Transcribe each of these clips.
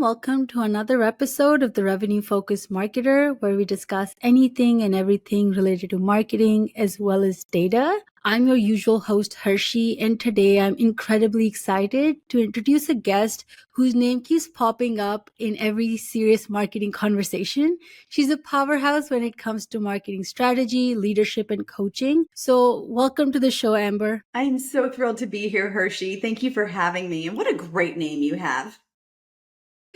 welcome to another episode of the Revenue Focused Marketer, where we discuss anything and everything related to marketing as well as data. I'm your usual host, Hershey, and today I'm incredibly excited to introduce a guest whose name keeps popping up in every serious marketing conversation. She's a powerhouse when it comes to marketing strategy, leadership, and coaching. So, welcome to the show, Amber. I'm so thrilled to be here, Hershey. Thank you for having me. And what a great name you have.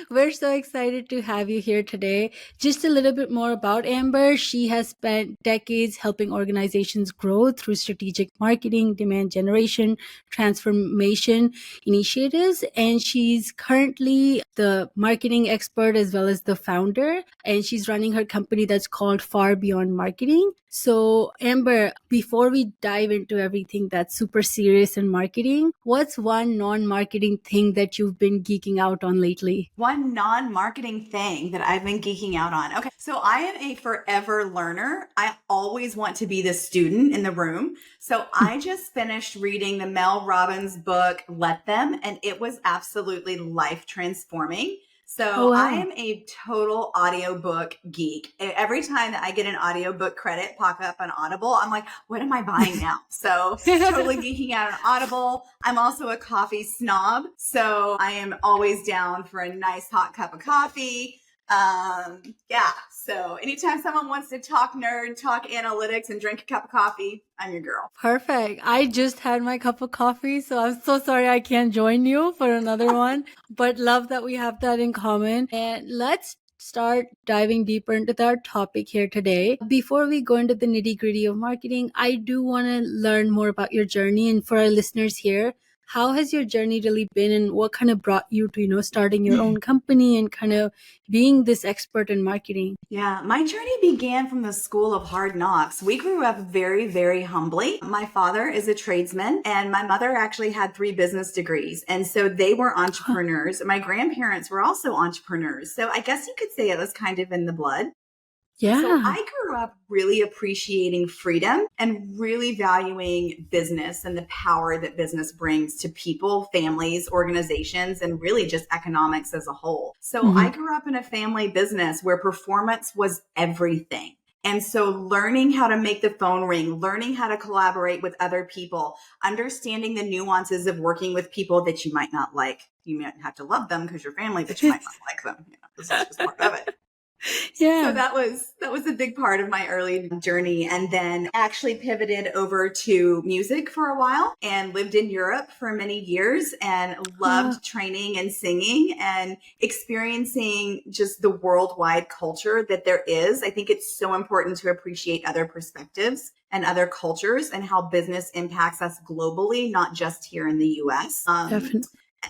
We're so excited to have you here today. Just a little bit more about Amber. She has spent decades helping organizations grow through strategic marketing, demand generation, transformation initiatives. And she's currently the marketing expert as well as the founder. And she's running her company that's called Far Beyond Marketing. So, Amber, before we dive into everything that's super serious in marketing, what's one non-marketing thing that you've been geeking out on lately? One non-marketing thing that I've been geeking out on. Okay, so I am a forever learner. I always want to be the student in the room. So I just finished reading the Mel Robbins book, Let Them, and it was absolutely life transforming. Oh, So I wow. am a total audiobook geek. Every time that I get an audiobook credit pop up on Audible, I'm like, what am I buying now? So totally geeking out on Audible. I'm also a coffee snob. So I am always down for a nice hot cup of coffee. Yeah. So anytime someone wants to talk nerd, talk analytics, and drink a cup of coffee, I'm your girl. Perfect. I just had my cup of coffee, so I'm so sorry I can't join you for another one, but love that we have that in common. And let's start diving deeper into our topic here today. Before we go into the nitty gritty of marketing, I do want to learn more about your journey. And for our listeners here, how has your journey really been and what kind of brought you to, starting your own company and kind of being this expert in marketing? Yeah, my journey began from the school of hard knocks. We grew up very, very humbly. My father is a tradesman and my mother actually had 3 business degrees. And so they were entrepreneurs. My grandparents were also entrepreneurs. So I guess you could say it was kind of in the blood. So Yeah. I grew up really appreciating freedom and really valuing business and the power that business brings to people, families, organizations, and really just economics as a whole. So I grew up in a family business where performance was everything. And so learning how to make the phone ring, learning how to collaborate with other people, understanding the nuances of working with people that you might not like. You might have to love them because you're family, but you might not like them. This is just part of it. So Yeah. that was a big part of my early journey, and then actually pivoted over to music for a while and lived in Europe for many years and loved training and singing and experiencing just the worldwide culture that there is. I think it's so important to appreciate other perspectives and other cultures and how business impacts us globally, not just here in the US. Definitely.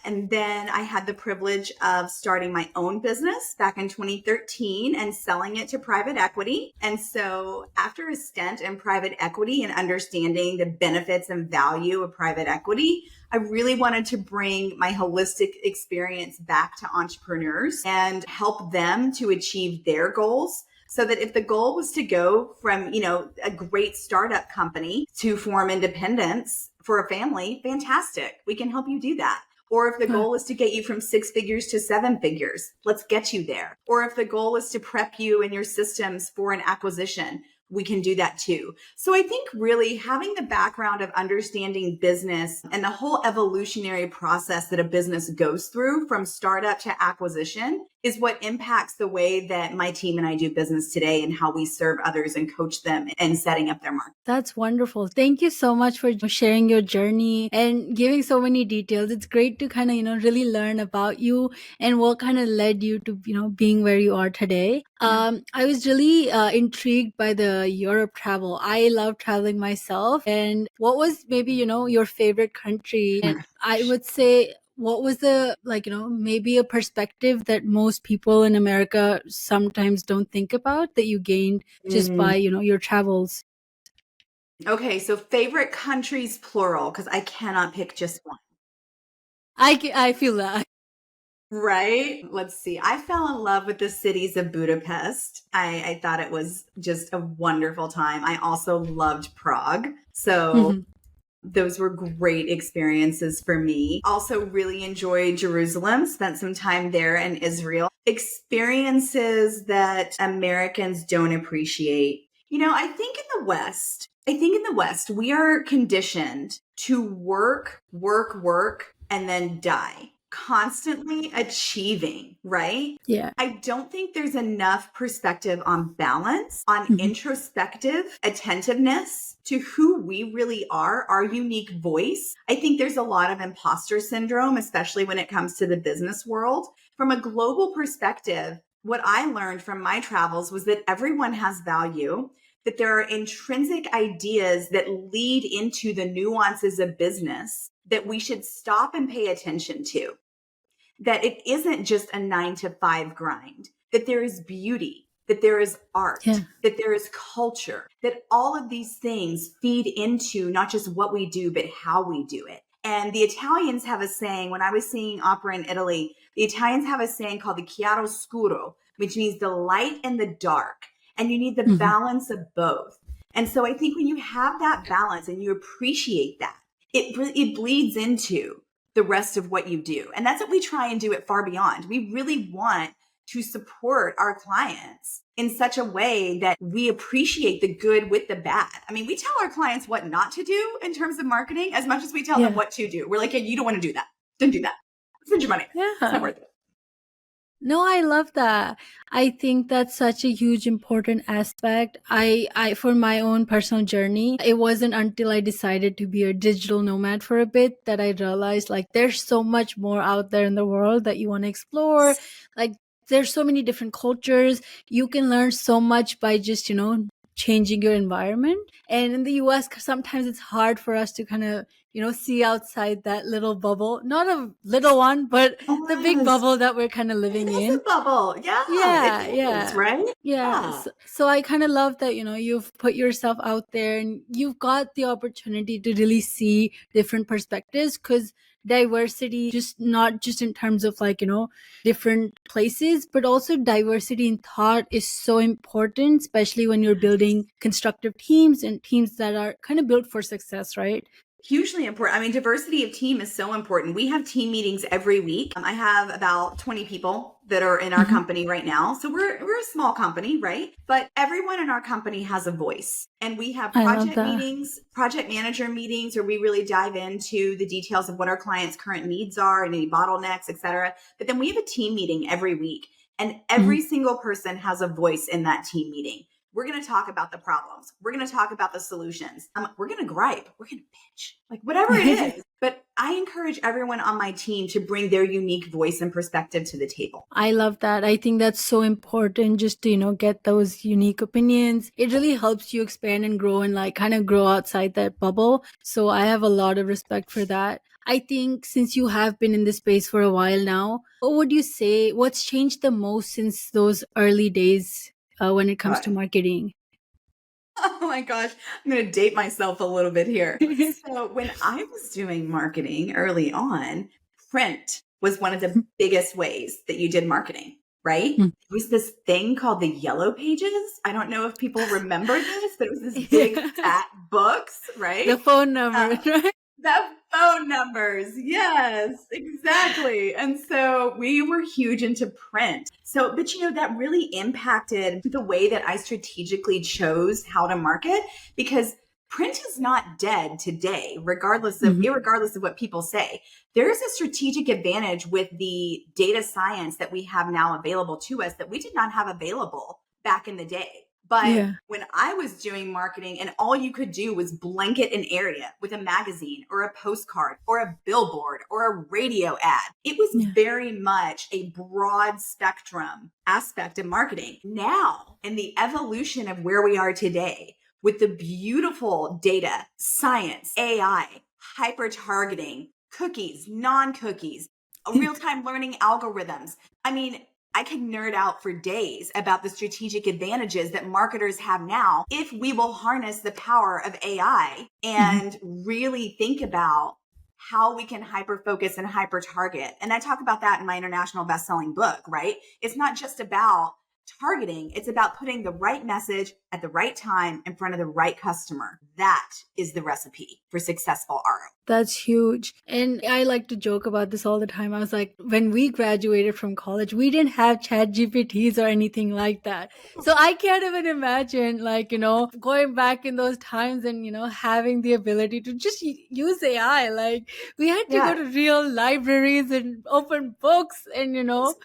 And then I had the privilege of starting my own business back in 2013 and selling it to private equity. And so after a stint in private equity and understanding the benefits and value of private equity, I really wanted to bring my holistic experience back to entrepreneurs and help them to achieve their goals. So that if the goal was to go from, a great startup company to form independence for a family, fantastic. We can help you do that. Or if the goal is to get you from 6 figures to 7 figures, let's get you there. Or if the goal is to prep you and your systems for an acquisition, we can do that too. So I think really having the background of understanding business and the whole evolutionary process that a business goes through from startup to acquisition is what impacts the way that my team and I do business today and how we serve others and coach them and setting up their market. That's wonderful. Thank you so much for sharing your journey and giving so many details. It's great to kind of, really learn about you and what kind of led you to, being where you are today. I was really intrigued by the Europe travel. I love traveling myself. And what was maybe, your favorite country? And I would say, what was the, maybe a perspective that most people in America sometimes don't think about that you gained just by, your travels? Okay, so favorite countries plural, because I cannot pick just one. I feel that. Right? Let's see. I fell in love with the cities of Budapest. I thought it was just a wonderful time. I also loved Prague. So Those were great experiences for me. Also, really enjoyed Jerusalem, spent some time there in Israel. Experiences that Americans don't appreciate. I think in the West, we are conditioned to work, work, work, and then die, constantly achieving, right? Yeah. I don't think there's enough perspective on balance, on Mhm. introspective attentiveness to who we really are, our unique voice. I think there's a lot of imposter syndrome, especially when it comes to the business world. From a global perspective, what I learned from my travels was that everyone has value, that there are intrinsic ideas that lead into the nuances of business that we should stop and pay attention to, that it isn't just a 9 to 5 grind, that there is beauty, that there is art, Yeah. that there is culture, that all of these things feed into not just what we do, but how we do it. And the Italians have a saying, when I was seeing opera in Italy, the Italians have a saying called the chiaroscuro, which means the light and the dark. And you need the Mhm. balance of both. And so I think when you have that balance and you appreciate that, it bleeds into the rest of what you do. And that's what we try and do at Far Beyond. We really want to support our clients in such a way that we appreciate the good with the bad. I mean, we tell our clients what not to do in terms of marketing as much as we tell them Yeah. what to do. We're like, hey, you don't want to do that. Don't do that. Spend your money. It's not Yeah. worth it. No, I love that. I think that's such a huge important aspect. I for my own personal journey, it wasn't until I decided to be a digital nomad for a bit that I realized like there's so much more out there in the world that you want to explore. Like there's so many different cultures. You can learn so much by just, changing your environment. And in the US, sometimes it's hard for us to kind of, see outside that little bubble. Not a little one, but the big Yes. bubble that we're kind of It living is in. a bubble. Yeah, Yeah, it is, yeah. right? Yeah. Yeah. So I kind of love that, you've put yourself out there and you've got the opportunity to really see different perspectives because diversity, just not just in terms of like, different places, but also diversity in thought is so important, especially when you're building constructive teams and teams that are kind of built for success, right? Hugely important. I mean, diversity of team is so important. We have team meetings every week. I have about 20 people that are in our Mhm. company right now. So we're a small company, right? But everyone in our company has a voice. And we have I love project that. meetings, project manager meetings, where we really dive into the details of what our clients' current needs are and any bottlenecks, et cetera. But then we have a team meeting every week. And Mhm. every single person has a voice in that team meeting. We're going to talk about the problems. We're going to talk about the solutions. We're going to gripe. We're going to bitch, like whatever it is. But I encourage everyone on my team to bring their unique voice and perspective to the table. I love that. I think that's so important just to, get those unique opinions. It really helps you expand and grow and like kind of grow outside that bubble. So I have a lot of respect for that. I think since you have been in this space for a while now, what would you say, what's changed the most since those early days when it comes to God. marketing? Oh my gosh, I'm going to date myself a little bit here. So, when I was doing marketing early on, print was one of the biggest ways that you did marketing, right? It was this thing called the Yellow Pages. I don't know if people remember this, but it was this big fat books, right? The phone number, Uh, right? The phone numbers. Yes, exactly. And so we were huge into print. So, but that really impacted the way that I strategically chose how to market, because print is not dead today, Mhm. irregardless of what people say. There is a strategic advantage with the data science that we have now available to us that we did not have available back in the day. But Yeah. when I was doing marketing and all you could do was blanket an area with a magazine or a postcard or a billboard or a radio ad, it was Yeah. very much a broad spectrum aspect of marketing. Now, in the evolution of where we are today, with the beautiful data, science, AI, hyper targeting, cookies, non cookies, real time learning algorithms. I mean, I could nerd out for days about the strategic advantages that marketers have now if we will harness the power of AI Mhm. and really think about how we can hyper focus and hyper target. And I talk about that in my international best-selling book, right? It's not just about targeting, it's about putting the right message at the right time in front of the right customer. That is the recipe for successful ROI. That's huge. And I like to joke about this all the time. I was like, when we graduated from college, we didn't have chat GPTs or anything like that. So I can't even imagine, like, going back in those times and, having the ability to just use AI. Like, we had to go Yeah. to real libraries and open books and,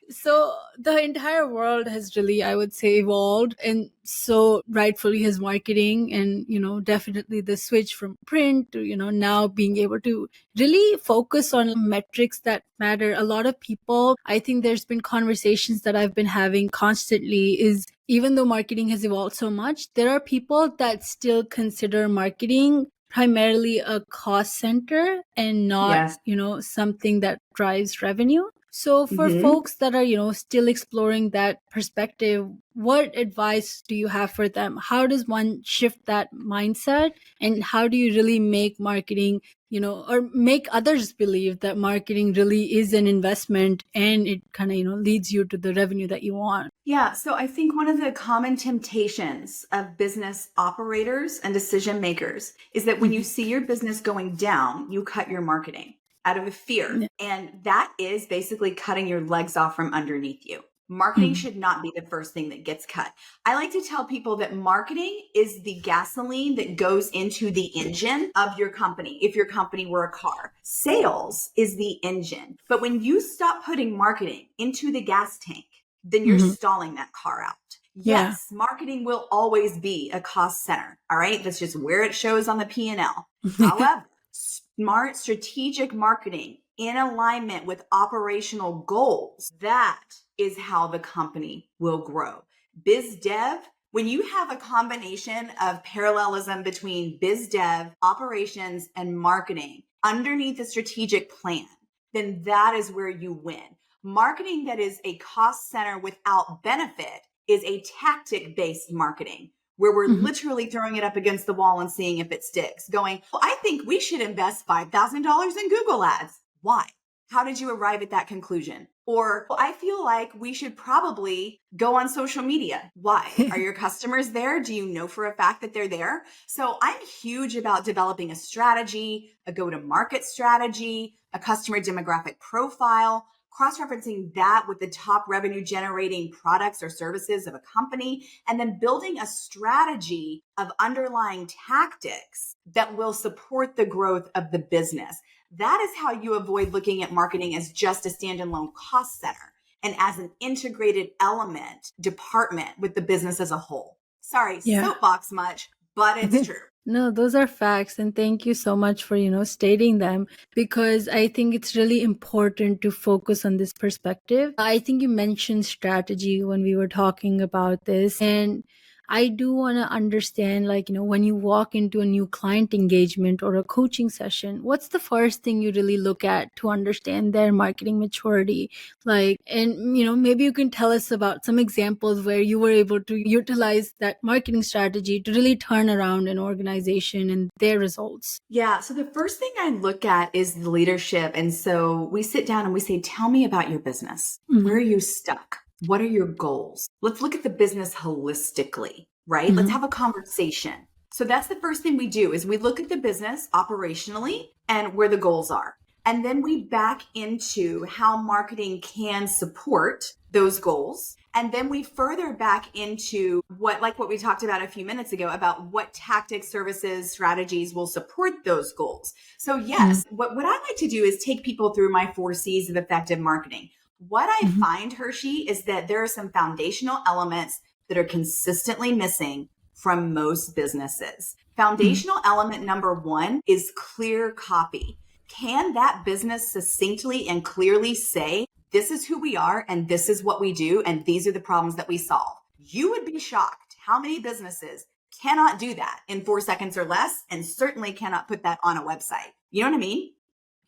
so the entire world has really, I would say, evolved. And so rightfully his marketing and, definitely the switch from print to, now being able to really focus on metrics that matter. A lot of people, I think there's been conversations that I've been having constantly is even though marketing has evolved so much, there are people that still consider marketing primarily a cost center and not, Yes. something that drives revenue. So for Mm-hmm. folks that are, still exploring that perspective, what advice do you have for them? How does one shift that mindset? And how do you really make marketing, or make others believe that marketing really is an investment and it kind of, leads you to the revenue that you want? Yeah, so I think one of the common temptations of business operators and decision makers is that when you see your business going down, you cut your marketing out of a fear. Yeah. And that is basically cutting your legs off from underneath you. Marketing Mhm. should not be the first thing that gets cut. I like to tell people that marketing is the gasoline that goes into the engine of your company. If your company were a car, sales is the engine. But when you stop putting marketing into the gas tank, then you're Mhm. stalling that car out. Yeah. Yes, marketing will always be a cost center. All right. That's just where it shows on the P&L. However, smart strategic marketing in alignment with operational goals, that is how the company will grow. Biz dev, when you have a combination of parallelism between biz dev, operations, and marketing underneath a strategic plan, then that is where you win. Marketing that is a cost center without benefit is a tactic based marketing where we're Mhm. literally throwing it up against the wall and seeing if it sticks, going, well, I think we should invest $5,000 in Google ads. Why? How did you arrive at that conclusion? Or, well, I feel like we should probably go on social media. Why? Are your customers there? Do you know for a fact that they're there? So I'm huge about developing a strategy, a go-to-market strategy, a customer demographic profile, cross-referencing that with the top revenue generating products or services of a company, and then building a strategy of underlying tactics that will support the growth of the business. That is how you avoid looking at marketing as just a standalone cost center and as an integrated element department with the business as a whole. Sorry, Yeah. soapbox much, but it's true. No, those are facts. And thank you so much for, stating them because I think it's really important to focus on this perspective. I think you mentioned strategy when we were talking about this. And I do want to understand, like, when you walk into a new client engagement or a coaching session, what's the first thing you really look at to understand their marketing maturity? Like, and, maybe you can tell us about some examples where you were able to utilize that marketing strategy to really turn around an organization and their results. Yeah. So the first thing I look at is the leadership. And so we sit down and we say, tell me about your business. Where Mhm. are you stuck? What are your goals? Let's look at the business holistically, right? Let's Mhm. have a conversation. So that's the first thing we do is we look at the business operationally and where the goals are. And then we back into how marketing can support those goals. And then we further back into what we talked about a few minutes ago about what tactics, services, strategies will support those goals. So Mhm. yes, what I like to do is take people through my 4 C's of effective marketing. What I Mhm. find, Hershey, is that there are some foundational elements that are consistently missing from most businesses. Mhm. Foundational element number one is clear copy. Can that business succinctly and clearly say, this is who we are and this is what we do and these are the problems that we solve? You would be shocked how many businesses cannot do that in 4 seconds or less and certainly cannot put that on a website. You know what I mean?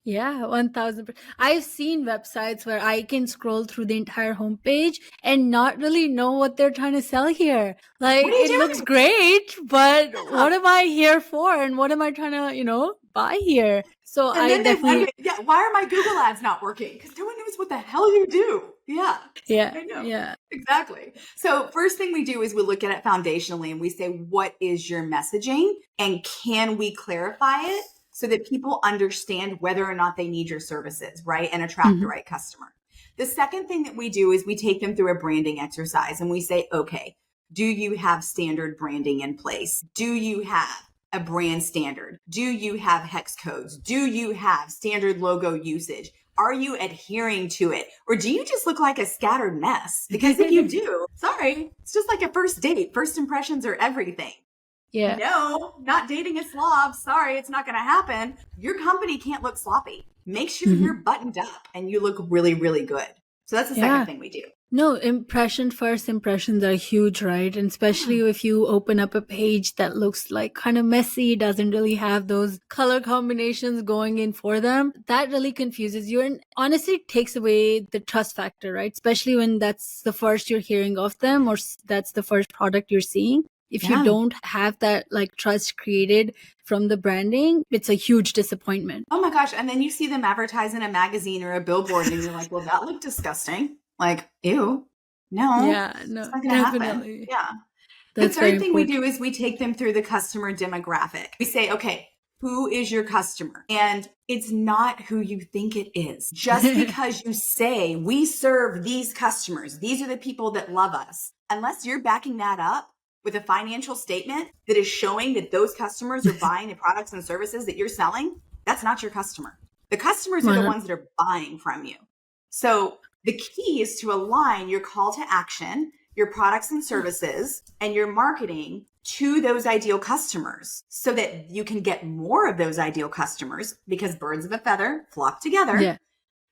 Yeah, 1000%. I've seen websites where I can scroll through the entire homepage and not really know what they're trying to sell here. Like, What are you it looks doing? great, but Yeah. what am I here for? And what am I trying to, buy here? So And I then they definitely, wonder, yeah, why are my Google ads not working? Because no one knows what the hell you do. Yeah, Yeah. I know. Yeah. Exactly. So, first thing we do is we look at it foundationally and we say, what is your messaging? And can we clarify it so that people understand whether or not they need your services, right? And attract the Mhm. right customer. The second thing that we do is we take them through a branding exercise and we say, okay, do you have standard branding in place? Do you have a brand standard? Do you have hex codes? Do you have standard logo usage? Are you adhering to it? Or do you just look like a scattered mess? Because if you do, sorry, it's just like a first date. First impressions are everything. Yeah. No, not dating a slob. Sorry, it's not going to happen. Your company can't look sloppy. Make sure Mhm. you're buttoned up and you look really, really good. So that's the second Yeah. thing we do. No, first impressions are huge, right? And especially if you open up a page that looks like kind of messy, doesn't really have those color combinations going in for them, that really confuses you and honestly takes away the trust factor, right? Especially when that's the first you're hearing of them or that's the first product you're seeing. If you Yeah. don't have that like trust created from the branding, it's a huge disappointment. Oh my gosh. And then you see them advertise in a magazine or a billboard and you're like, well, that looked disgusting. Like, ew. No, Yeah, it's no, not going to happen. definitely. Yeah. The That's very third thing we important. do is we take them through the customer demographic. We say, okay, who is your customer? And it's not who you think it is. Just because you say we serve these customers, these are the people that love us, unless you're backing that up with a financial statement that is showing that those customers are buying the products and services that you're selling, that's not your customer. The customers are the ones that are buying from you. So the key is to align your call to action, your products and services, and your marketing to those ideal customers so that you can get more of those ideal customers because birds of a feather flock together. Yeah.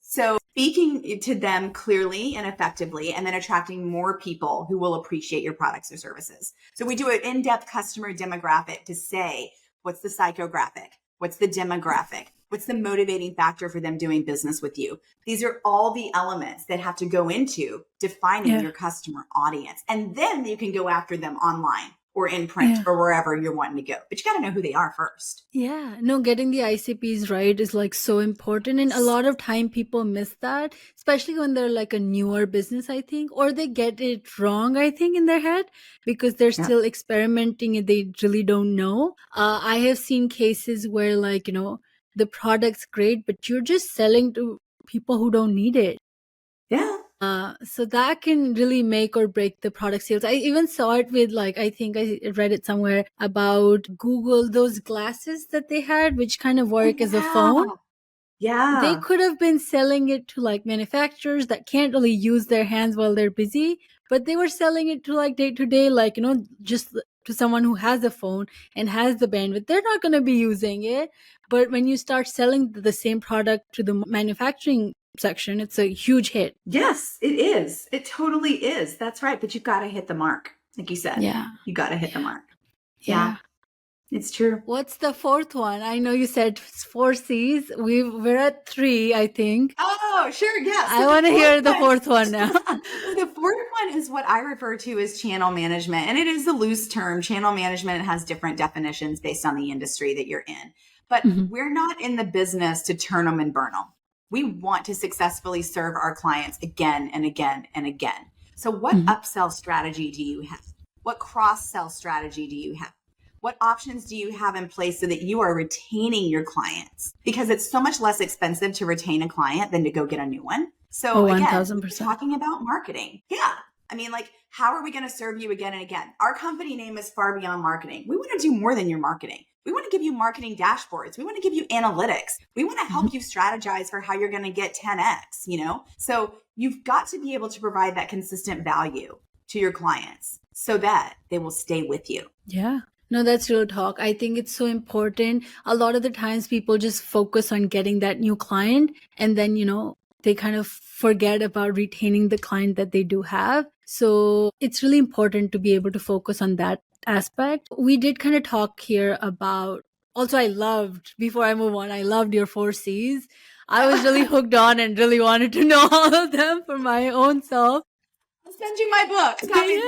So speaking to them clearly and effectively, and then attracting more people who will appreciate your products or services. So we do an in-depth customer demographic to say, what's the psychographic? What's the demographic? What's the motivating factor for them doing business with you? These are all the elements that have to go into defining your customer audience. And then you can go after them online or in print or wherever you're wanting to go. But you got to know who they are first. Yeah, no, getting the ICPs right is like so important. And a lot of time people miss that, especially when they're like a newer business, I think, or they get it wrong, I think, in their head because they're still experimenting and they really don't know. I have seen cases where, like, the product's great, but you're just selling to people who don't need it. Yeah. So that can really make or break the product sales. I even saw it with like, I think I read it somewhere about Google, those glasses that they had, which kind of work as a phone. Yeah. They could have been selling it to like manufacturers that can't really use their hands while they're busy, but they were selling it to like day to day, like, just to someone who has a phone and has the bandwidth. They're not going to be using it. But when you start selling the same product to the manufacturing section, it's a huge hit. Yes, it is. It totally is. That's right. But you've got to hit the mark. Like you said. Yeah. You got to hit the mark. Yeah. It's true. What's the fourth one? I know you said 4 C's. We're at 3, I think. Oh, sure. Yeah. I want to hear the fourth one now. The fourth one is what I refer to as channel management. And it is a loose term. Channel management has different definitions based on the industry that you're in. But we're not in the business to turn them and burn them. We want to successfully serve our clients again and again and again. So what upsell strategy do you have? What cross-sell strategy do you have? What options do you have in place so that you are retaining your clients? Because it's so much less expensive to retain a client than to go get a new one. So again, 1000%. we're talking about marketing. Yeah. I mean, like, how are we going to serve you again and again? Our company name is Far Beyond Marketing. We want to do more than your marketing. We want to give you marketing dashboards. We want to give you analytics. We want to help you strategize for how you're going to get 10x, So you've got to be able to provide that consistent value to your clients so that they will stay with you. Yeah. No, that's real talk. I think it's so important. A lot of the times people just focus on getting that new client and then, they kind of forget about retaining the client that they do have. So it's really important to be able to focus on that aspect. We did kind of talk here about, also before I move on, I loved your 4 C's. I was really hooked on and really wanted to know all of them for my own self. send you my book. Copy the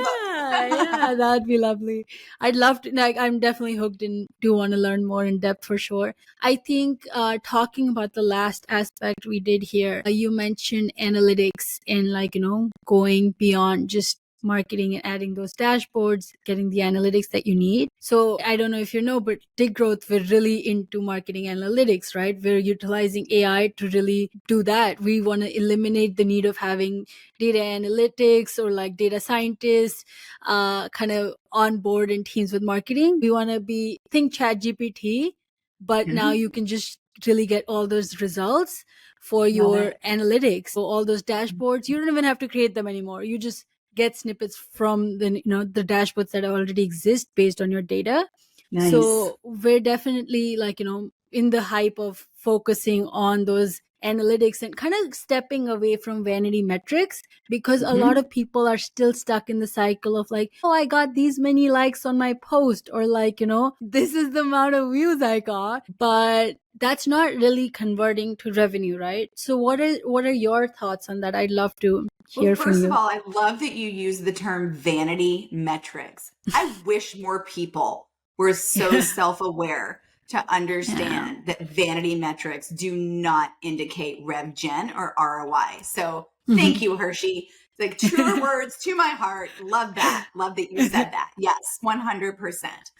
Yeah, book. that'd be lovely. I'd love to, like, I'm definitely hooked and do want to learn more in depth for sure. I think talking about the last aspect we did here, you mentioned analytics and, like, going beyond just marketing and adding those dashboards, getting the analytics that you need. So I don't know if you know, but Dig Growth, we're really into marketing analytics, right? We're utilizing AI to really do that. We want to eliminate the need of having data analytics or like data scientists kind of on board in teams with marketing. We want to be, think chat GPT, but now you can just really get all those results for Love your it. analytics. So all those dashboards, you don't even have to create them anymore. You just get snippets from the dashboards that already exist based on your data. Nice. So we're definitely, like, in the hype of focusing on those analytics and kind of stepping away from vanity metrics, because a lot Mhm. of people are still stuck in the cycle of like, oh, I got these many likes on my post, or like, this is the amount of views I got, but that's not really converting to revenue, right? So what are your thoughts on that? I'd love to Well, hear from first of you. all, I love that you use the term vanity metrics. I wish more people were so self aware to Yeah. understand that vanity metrics do not indicate rev gen or ROI. So thank Mhm. you, Hershey. Like truer words to my heart. Love that. Love that you said that. Yes, 100%.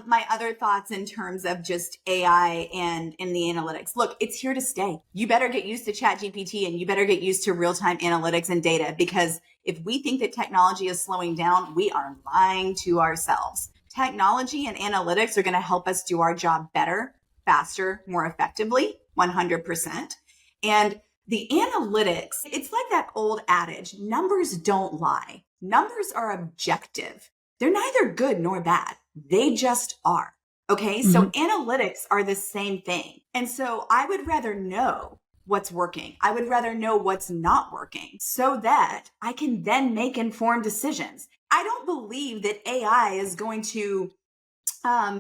My other thoughts in terms of just AI and in the analytics. Look, it's here to stay. You better get used to ChatGPT and you better get used to real time analytics and data, because if we think that technology is slowing down, we are lying to ourselves. Technology and analytics are going to help us do our job better, faster, more effectively, 100%. And the analytics, it's like that old adage, numbers don't lie. Numbers are objective. They're neither good nor bad. They just are. Okay. So Mhm. analytics are the same thing. And so I would rather know what's working. I would rather know what's not working so that I can then make informed decisions. I don't believe that AI is going to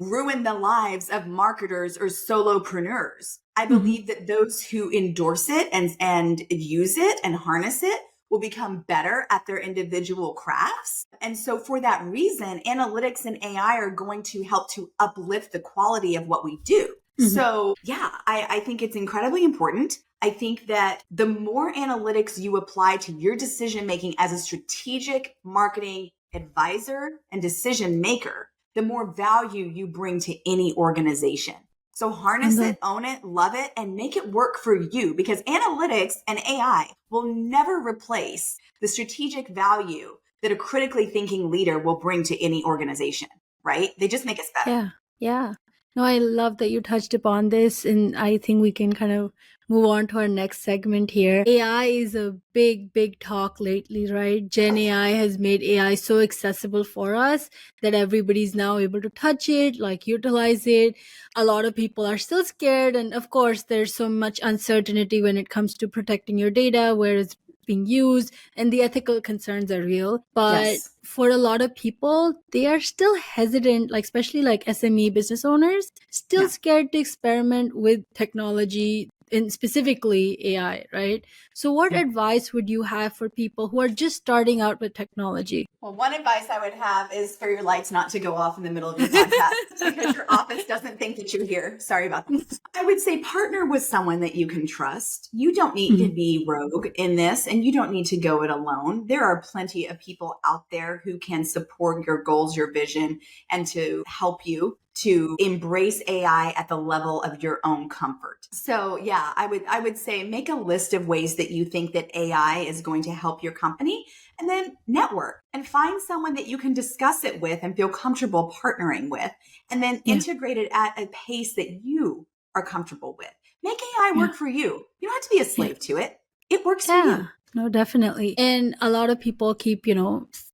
ruin the lives of marketers or solopreneurs. I Mhm. believe that those who endorse it and use it and harness it will become better at their individual crafts. And so for that reason, analytics and AI are going to help to uplift the quality of what we do. Mhm. So yeah, I think it's incredibly important. I think that the more analytics you apply to your decision making as a strategic marketing advisor and decision maker, the more value you bring to any organization. So And harness the it, own it, love it, and make it work for you, because analytics and AI will never replace the strategic value that a critically thinking leader will bring to any organization, right? They just make us better. Yeah, yeah. No, I love that you touched upon this, and I think we can kind of move on to our next segment here. AI is a big, big talk lately, right? Gen AI has made AI so accessible for us that everybody's now able to touch it, like utilize it. A lot of people are still scared, and of course, there's so much uncertainty when it comes to protecting your data, where it's being used, and the ethical concerns are real. But Yes. for a lot of people, they are still hesitant, like especially like SME business owners, still Yeah. scared to experiment with technology and specifically AI, right? So what Yeah. advice would you have for people who are just starting out with technology? Well, one advice I would have is for your lights not to go off in the middle of your podcast because your office doesn't think that you're here. Sorry about that. I would say partner with someone that you can trust. You don't need to Mhm. be rogue in this, and you don't need to go it alone. There are plenty of people out there who can support your goals, your vision, and to help you to embrace AI at the level of your own comfort. So, yeah, I would say make a list of ways that you think that AI is going to help your company, and then network and find someone that you can discuss it with and feel comfortable partnering with, and then Yeah, integrate it at a pace that you are comfortable with. Make AI yeah, work for you. You don't have to be a yeah. slave to it. It works for Yeah, you. no, definitely. And a lot of people keep,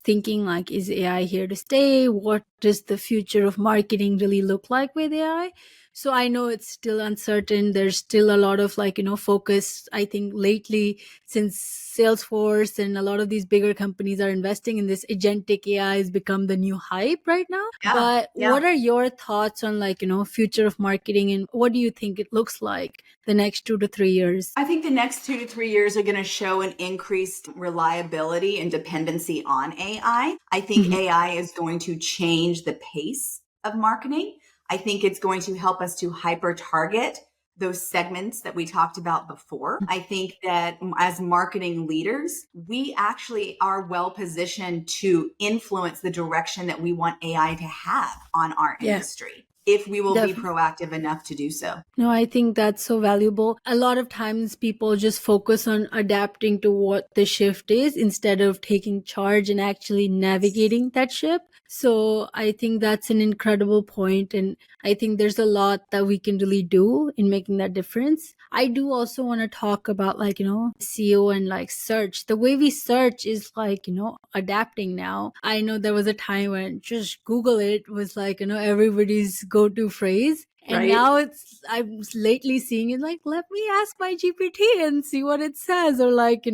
thinking like, is AI here to stay? What does the future of marketing really look like with AI? So I know it's still uncertain. There's still a lot of like, focus, I think lately, since Salesforce and a lot of these bigger companies are investing in this, agentic AI has become the new hype right now. Yeah. But Yeah. what are your thoughts on like, future of marketing, and what do you think it looks like the next 2 to 3 years? I think the next 2 to 3 years are going to show an increased reliability and dependency on AI. I think Mhm. AI is going to change the pace of marketing. I think it's going to help us to hyper target those segments that we talked about before. I think that as marketing leaders, we actually are well positioned to influence the direction that we want AI to have on our Yeah, industry if we will be definitely. proactive enough to do so. No, I think that's so valuable. A lot of times people just focus on adapting to what the shift is instead of taking charge and actually navigating that ship. So I think that's an incredible point, and I think there's a lot that we can really do in making that difference. I do also want to talk about like, SEO and like search. The way we search is like, adapting now. I know there was a time when just Google it was like, everybody's go-to phrase. And Right? now I'm lately seeing it like, let me ask my GPT and see what it says. Or like,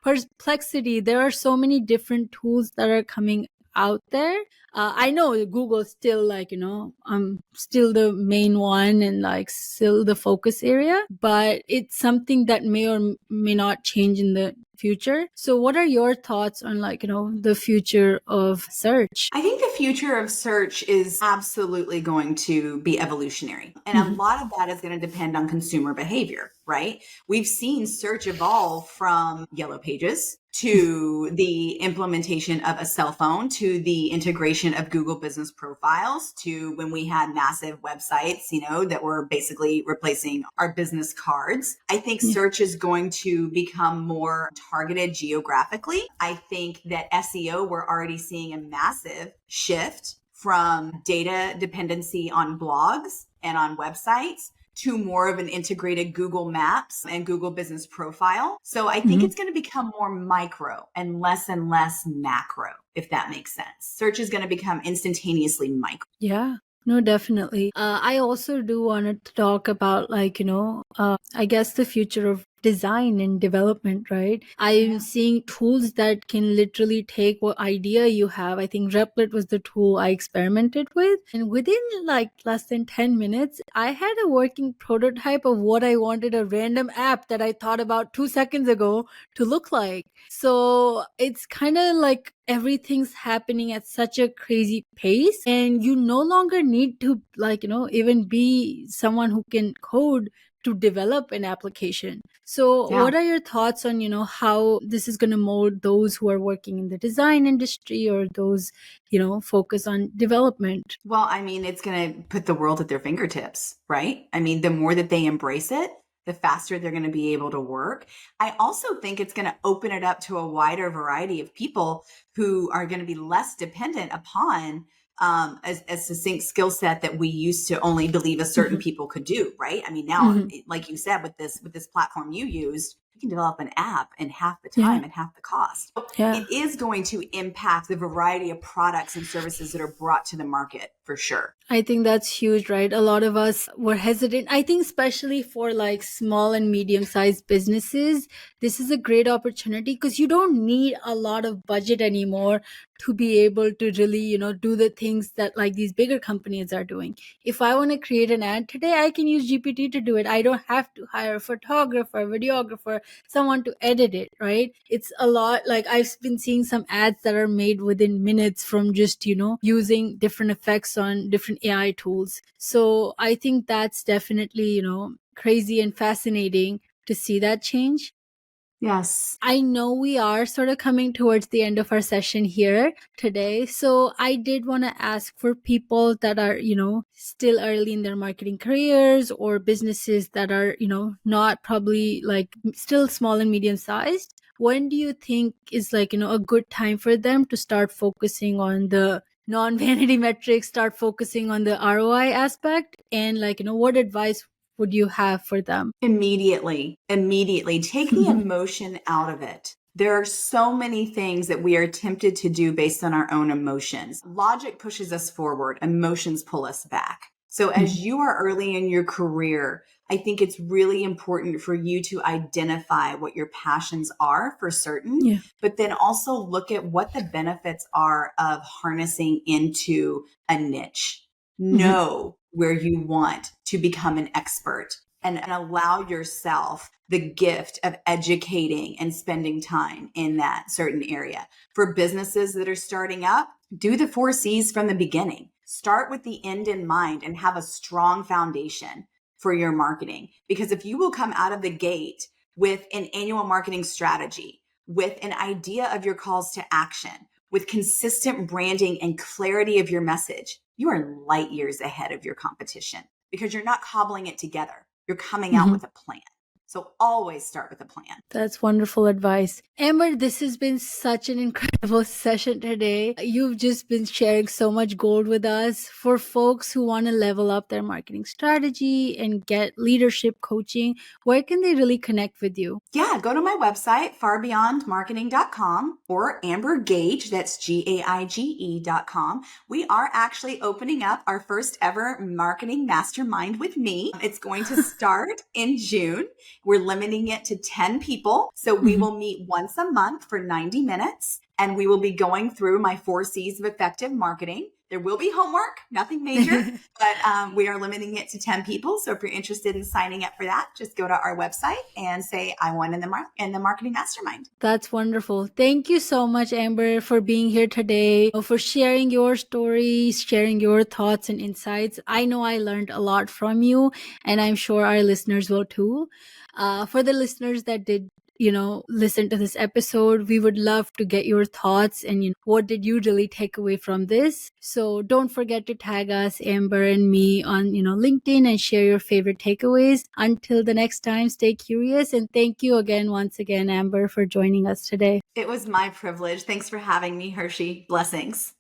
Perplexity. There are so many different tools that are coming out there. I know Google's still like, still the main one and like still the focus area, but it's something that may or may not change in the future. So what are your thoughts on like, the future of search? I think the future of search is absolutely going to be evolutionary. And a Mhm. lot of that is going to depend on consumer behavior, right? We've seen search evolve from yellow pages to the implementation of a cell phone to the integration of Google business profiles to when we had massive websites, that were basically replacing our business cards. I think Yeah. search is going to become more targeted geographically. I think that SEO, we're already seeing a massive shift from data dependency on blogs and on websites to more of an integrated Google Maps and Google Business Profile. So I think Mhm. it's going to become more micro and less macro, if that makes sense. Search is going to become instantaneously micro. Yeah, no, definitely. I also do want to talk about like, I guess the future of design and development, right? I'm Yeah. seeing tools that can literally take what idea you have. I think Replit was the tool I experimented with. And within like less than 10 minutes, I had a working prototype of what I wanted a random app that I thought about 2 seconds ago to look like. So it's kind of like everything's happening at such a crazy pace, and you no longer need to like, even be someone who can code to develop an application. So Yeah. what are your thoughts on, how this is going to mold those who are working in the design industry or those, focus on development? Well, I mean, it's going to put the world at their fingertips, right? I mean, the more that they embrace it, the faster they're going to be able to work. I also think it's going to open it up to a wider variety of people who are going to be less dependent upon a succinct skill set that we used to only believe a certain Mhm. people could do, right? I mean, now, Mhm. like you said, with this platform you used, you can develop an app in half the Yeah. time and half the cost. Yeah. It is going to impact the variety of products and services that are brought to the market for sure. I think that's huge, right? A lot of us were hesitant. I think, especially for like small and medium sized businesses, this is a great opportunity because you don't need a lot of budget anymore to be able to really, do the things that like these bigger companies are doing. If I want to create an ad today, I can use GPT to do it. I don't have to hire a photographer, videographer, someone to edit it, right? It's a lot. Like I've been seeing some ads that are made within minutes from just, using different effects on different AI tools. So I think that's definitely, crazy and fascinating to see that change. Yes. I know we are sort of coming towards the end of our session here today. So I did want to ask for people that are, still early in their marketing careers or businesses that are, not probably like still small and medium sized. When do you think is like, a good time for them to start focusing on the non-vanity metrics, start focusing on the ROI aspect? And like, what advice would you have for them? Immediately take the emotion out of it. There are so many things that we are tempted to do based on our own emotions. Logic pushes us forward, emotions pull us back. So as you are early in your career, I think it's really important for you to identify what your passions are for certain, Yeah. but then also look at what the benefits are of harnessing into a niche. Mhm. Know where you want to become an expert and allow yourself the gift of educating and spending time in that certain area. For businesses that are starting up, do the 4 C's from the beginning. Start with the end in mind and have a strong foundation for your marketing. Because if you will come out of the gate with an annual marketing strategy, with an idea of your calls to action, with consistent branding and clarity of your message, you are light years ahead of your competition because you're not cobbling it together. You're coming out Mhm. with a plan. So always start with a plan. That's wonderful advice. Amber, this has been such an incredible session today. You've just been sharing so much gold with us. For folks who want to level up their marketing strategy and get leadership coaching, where can they really connect with you? Yeah, go to my website, farbeyondmarketing.com, or Amber Gaige, that's GAIGE.com. We are actually opening up our first ever marketing mastermind with me. It's going to start in June. We're limiting it to 10 people. So we will meet once a month for 90 minutes, and we will be going through my 4 C's of effective marketing. There will be homework, nothing major, but we are limiting it to 10 people. So if you're interested in signing up for that, just go to our website and say, I want in the marketing mastermind. That's wonderful. Thank you so much, Amber, for being here today, for sharing your stories, sharing your thoughts and insights. I know I learned a lot from you, and I'm sure our listeners will too. For the listeners that did, listen to this episode, we would love to get your thoughts and what did you really take away from this. So don't forget to tag us, Amber and me, on LinkedIn, and share your favorite takeaways. Until the next time, stay curious, and thank you again, once again, Amber, for joining us today. It was my privilege. Thanks for having me, Hershey. Blessings.